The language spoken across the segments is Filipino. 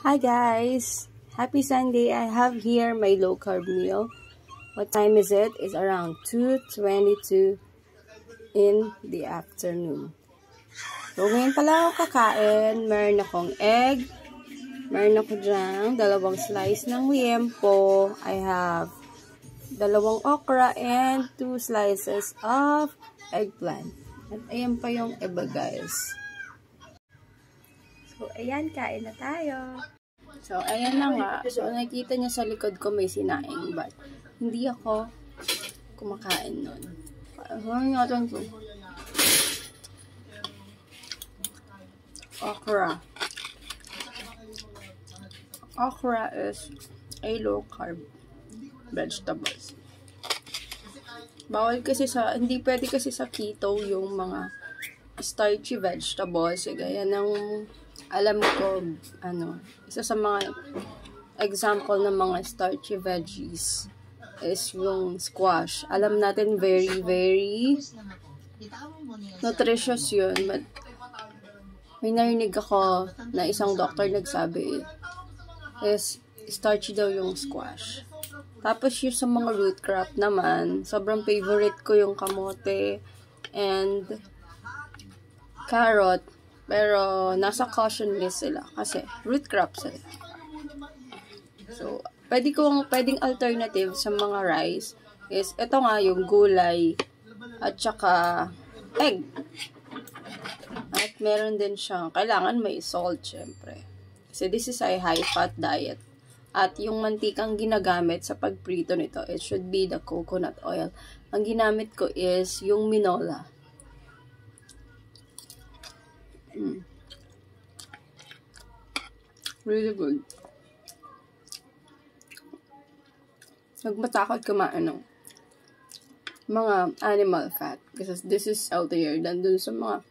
Hi guys! Happy Sunday! I have here my low carb meal. What time is it? It's around 2:22 in the afternoon. So ngayon pala ako kakain. Meron akong egg. Meron ako dyan 2 slice ng liempo. I have 2 okra and 2 slices of eggplant. At ayan pa yung iba guys. So ayan, kain na tayo. So, ayan na nga. So, nakikita niya sa likod ko may sinaing, but hindi ako kumakain nun. Ano natin ito? Okra. Okra is a low-carb vegetables. Bawal kasi hindi pwede kasi sa keto yung mga starchy vegetables. Gaya ng alam ko, isa sa mga example ng mga starchy veggies is yung squash. Alam natin, very, very nutritious yun. But may narinig ako na isang doctor nagsabi is starchy daw yung squash. Tapos yung sa mga root crop naman, sobrang favorite ko yung kamote and carrot. Pero, nasa caution list sila. Kasi, root crops sila. So, pwedeng alternative sa mga rice is, ito nga yung gulay at saka egg. At meron din siyang, kailangan may salt, syempre. Kasi this is a high-fat diet. At yung mantikang ginagamit sa pagprito nito, it should be the coconut oil. Ang ginamit ko is yung minola. Really good. Nagmatakot kumain ng mga animal fat. Kasi this is healthier than dun sa mga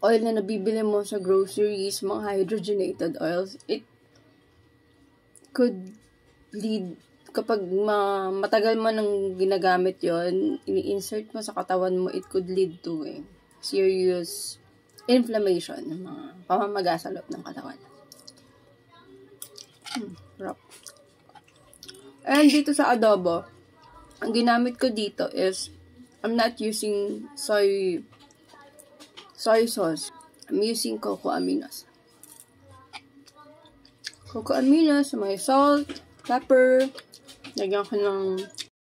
oil na nabibili mo sa groceries, mga hydrogenated oils. It could lead, kapag matagal mo nang ginagamit yon, ini-insert mo sa katawan mo, it could lead to serious inflammation ng mga pamamaga sa loob ng katawan. Rock. And dito sa adobo, ang ginamit ko dito is, I'm not using soy sauce. I'm using cocoa aminos. Cocoa aminos, may salt, pepper, lagyan ko ng